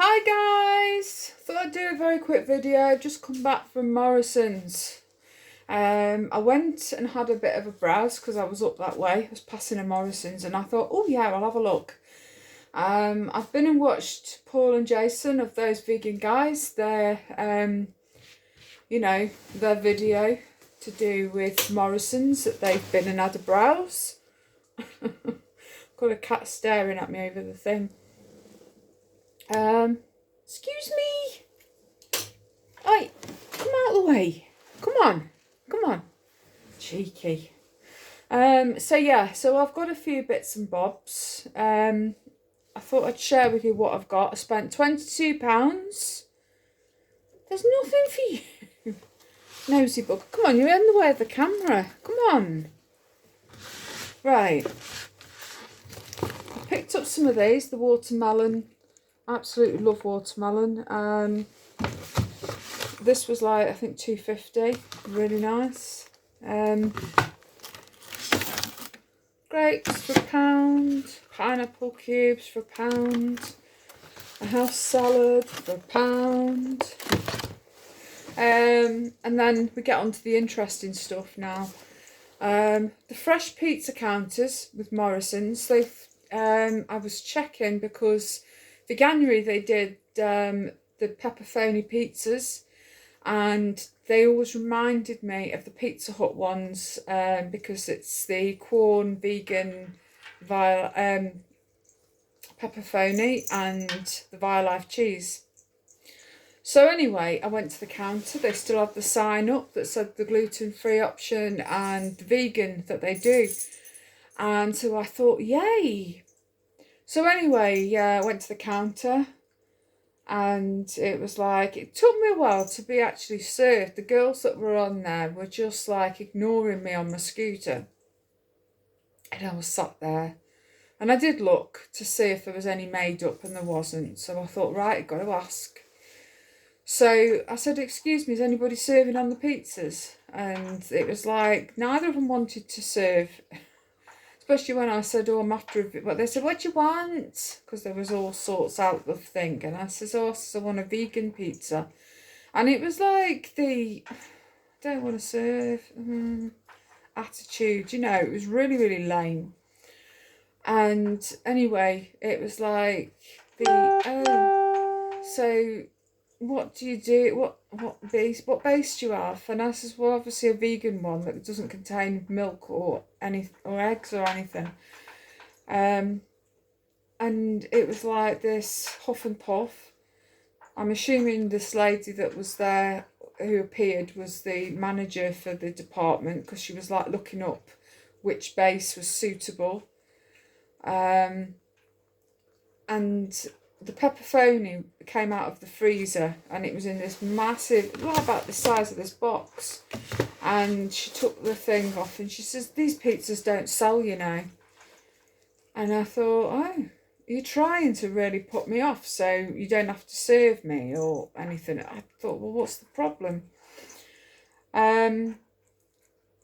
Hi guys! Thought I'd do a very quick video. I've just come back from Morrisons. I went and had a bit of a browse because I was up that way. I was passing a Morrisons and I thought, oh yeah, I'll have a look. I've been and watched Paul and Jason of those vegan guys. Their their video to do with Morrisons that they've been and had a browse. Got a cat staring at me over the thing. Excuse me. Oi, come out of the way. Come on. Cheeky. So I've got a few bits and bobs. I thought I'd share with you what I've got. I spent £22. There's nothing for you. Nosy bug. Come on, you're in the way of the camera. Come on. Right. I picked up some of these, the watermelon. Absolutely love watermelon. This was like, I think £2.50. Really nice. Grapes for £1. Pineapple cubes for £1. A house salad for £1. And then we get on to the interesting stuff now. The fresh pizza counters with Morrisons. I was checking because for January they did the pepperoni pizzas, and they always reminded me of the Pizza Hut ones because it's the corn vegan pepperoni and the Violife cheese. So anyway, I went to the counter. They still had the sign up that said the gluten-free option and the vegan that they do. And so I thought, yay. So anyway, I went to the counter and it was like, it took me a while to be actually served. The girls that were on there were just like ignoring me on my scooter. And I was sat there. And I did look to see if there was any made up, and there wasn't. So I thought, right, I've got to ask. So I said, excuse me, is anybody serving on the pizzas? And it was like, neither of them wanted to serve. Especially when I said, oh, I'm after a bit. But they said, what do you want? Because there was all sorts out of thing. And I said, oh, I want a vegan pizza. And it was like the, I don't want to serve attitude. It was really, really lame. And anyway, it was like so what do you do? What base do you have? And I says, well, obviously a vegan one that doesn't contain milk or eggs or anything. And it was like this huff and puff. I'm assuming this lady that was there who appeared was the manager for the department, because she was like looking up which base was suitable. And the pepperoni came out of the freezer, and it was in this massive, about the size of this box. And she took the thing off and she says, these pizzas don't sell, And I thought, oh, you're trying to really put me off so you don't have to serve me or anything. I thought, well, what's the problem?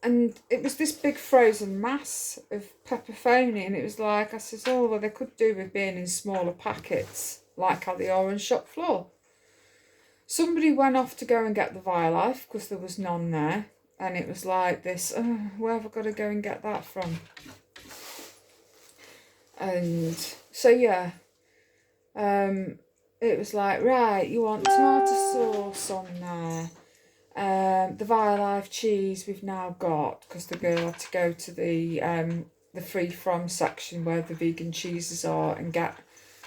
And it was this big frozen mass of pepperoni, and it was like, I said, oh, well, they could do with being in smaller packets, like how they are on shop floor. Somebody went off to go and get the Violife because there was none there, and it was like this, oh, where have I got to go and get that from? And so, yeah, it was like, right, you want tomato sauce on there. The Violife cheese we've now got, because the girl had to go to the free from section where the vegan cheeses are and get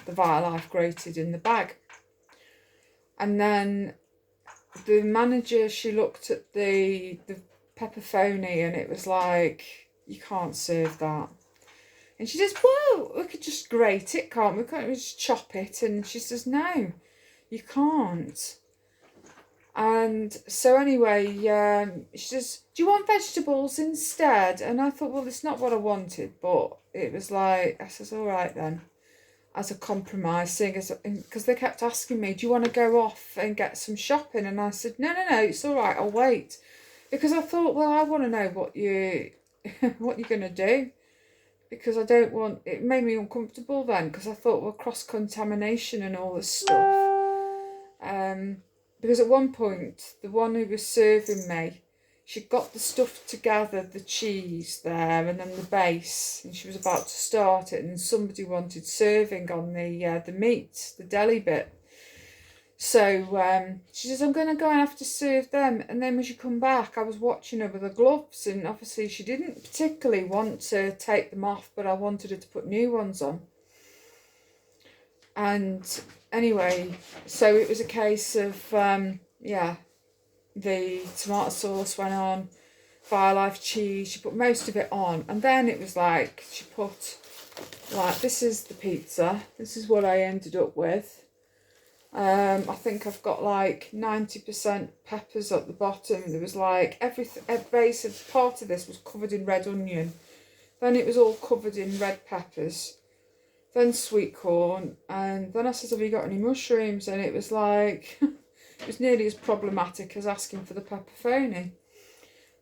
the Violife grated in the bag. And then the manager, she looked at the pepperoni, and it was like, you can't serve that. And she says, well, we could just grate it, can't we? Can't we just chop it? And she says, no, you can't. And so anyway, she says, do you want vegetables instead? And I thought, well, it's not what I wanted, but it was like, I says, all right then, as a compromise thing, because they kept asking me, do you want to go off and get some shopping? And I said, no, it's all right, I'll wait. Because I thought, well, I want to know what you're going to do. because I don't want, it made me uncomfortable then, because I thought, well, cross-contamination and all this stuff. Because at one point, the one who was serving me, she got the stuff together, the cheese there, and then the base, and she was about to start it, and somebody wanted serving on the meat, the deli bit. So she says, I'm going to go and have to serve them. And then when she come back, I was watching her with her gloves, and obviously she didn't particularly want to take them off, but I wanted her to put new ones on. And anyway, so it was a case of, yeah, the tomato sauce went on, Violife cheese, she put most of it on. And then it was like, she put, like, this is the pizza. This is what I ended up with. I think I've got like 90% peppers at the bottom. There was like everything, a base of part of this was covered in red onion. Then it was all covered in red peppers. Then sweet corn. And then I said, have you got any mushrooms? And it was like, it was nearly as problematic as asking for the pepperoni.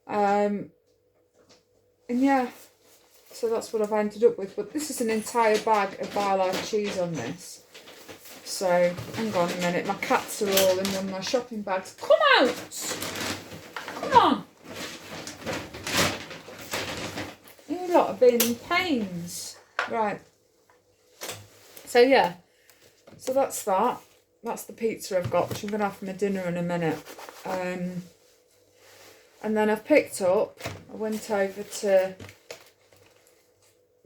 And yeah, so that's what I've ended up with. But this is an entire bag of Violife cheese on this. So, hang on a minute, my cats are all in one of my shopping bags. Come out! Come on! You lot have been pains. Right. So yeah, so that's that. That's the pizza I've got, which I'm going to have for my dinner in a minute. And then I've picked up, I went over to,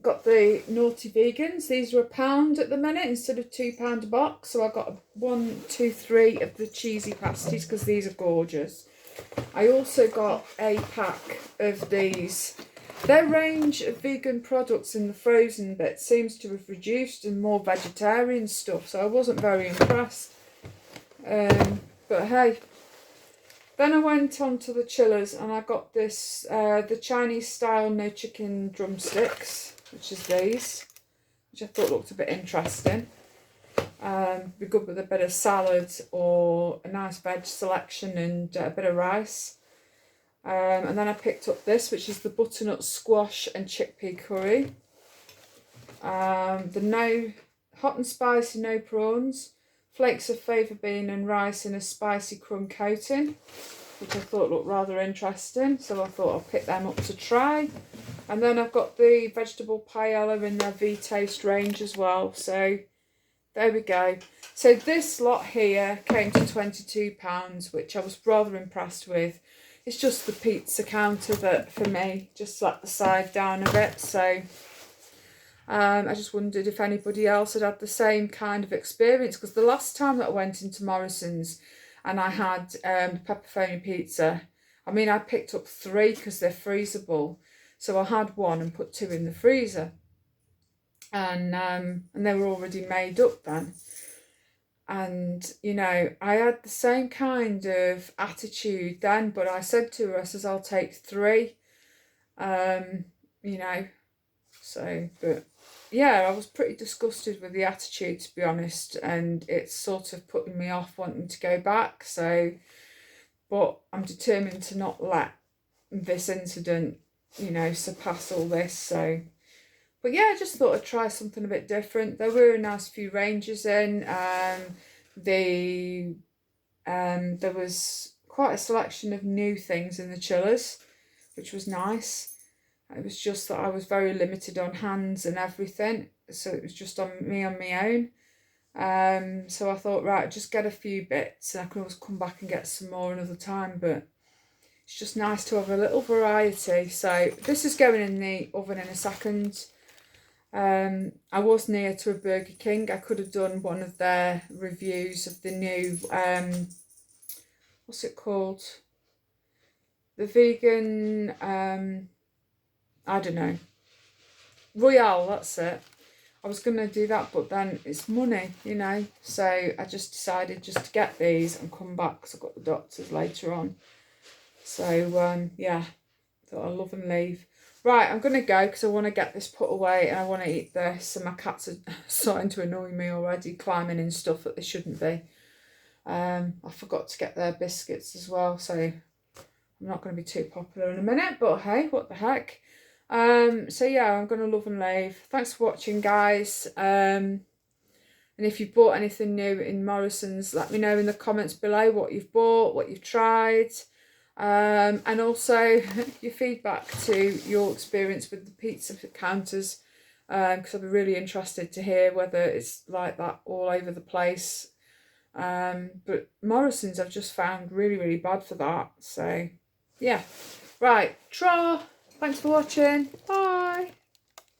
got the Naughty Vegans. These are £1 at the minute instead of £2 a box. So I got 1, 2, 3 of the cheesy pasties because these are gorgeous. I also got a pack of these. Their range of vegan products in the frozen bit seems to have reduced and more vegetarian stuff. So I wasn't very impressed. But hey. Then I went on to the chillers and I got this, the Chinese style no chicken drumsticks, which is these, which I thought looked a bit interesting. Be good with a bit of salad or a nice veg selection and a bit of rice. And then I picked up this, which is the butternut squash and chickpea curry. The no hot and spicy no prawns. Flakes of fava bean and rice in a spicy crumb coating, which I thought looked rather interesting. So I thought I'll pick them up to try. And then I've got the vegetable paella in their V-Taste range as well. So there we go. So this lot here came to £22, which I was rather impressed with. It's just the pizza counter that, for me, just let the side down a bit. So I just wondered if anybody else had had the same kind of experience, because the last time that I went into Morrisons and I had pepperoni pizza, I mean, I picked up 3 because they're freezable. So I had 1 and put 2 in the freezer. And they were already made up then. And, you know, I had the same kind of attitude then, but I said to her, I says, I'll take 3, you know, so, but yeah, I was pretty disgusted with the attitude, to be honest, and it's sort of putting me off wanting to go back. So, but I'm determined to not let this incident, you know, surpass all this. So, but yeah, I just thought I'd try something a bit different. There were a nice few ranges in. There was quite a selection of new things in the chillers, which was nice. It was just that I was very limited on hands and everything, so it was just on my own. So I thought, right, just get a few bits and I can always come back and get some more another time, but it's just nice to have a little variety. So this is going in the oven in a second. I was near to a Burger King. I could have done one of their reviews of the new, what's it called? The vegan, I don't know, Royale, that's it. I was going to do that, but then it's money, you know, so I just decided just to get these and come back because I've got the doctors later on. So, yeah, thought I'll love and leave. Right, I'm going to go because I want to get this put away and I want to eat this, and my cats are starting to annoy me already, climbing in stuff that they shouldn't be. I forgot to get their biscuits as well, so I'm not going to be too popular in a minute, but hey, what the heck. So yeah, I'm gonna love and leave. Thanks for watching, guys. And if you've bought anything new in Morrisons, let me know in the comments below what you've bought, what you've tried, and also your feedback to your experience with the pizza counters, because I'd be really interested to hear whether it's like that all over the place. But Morrisons I've just found really, really bad for that. So yeah, right, tra. Thanks for watching. Bye.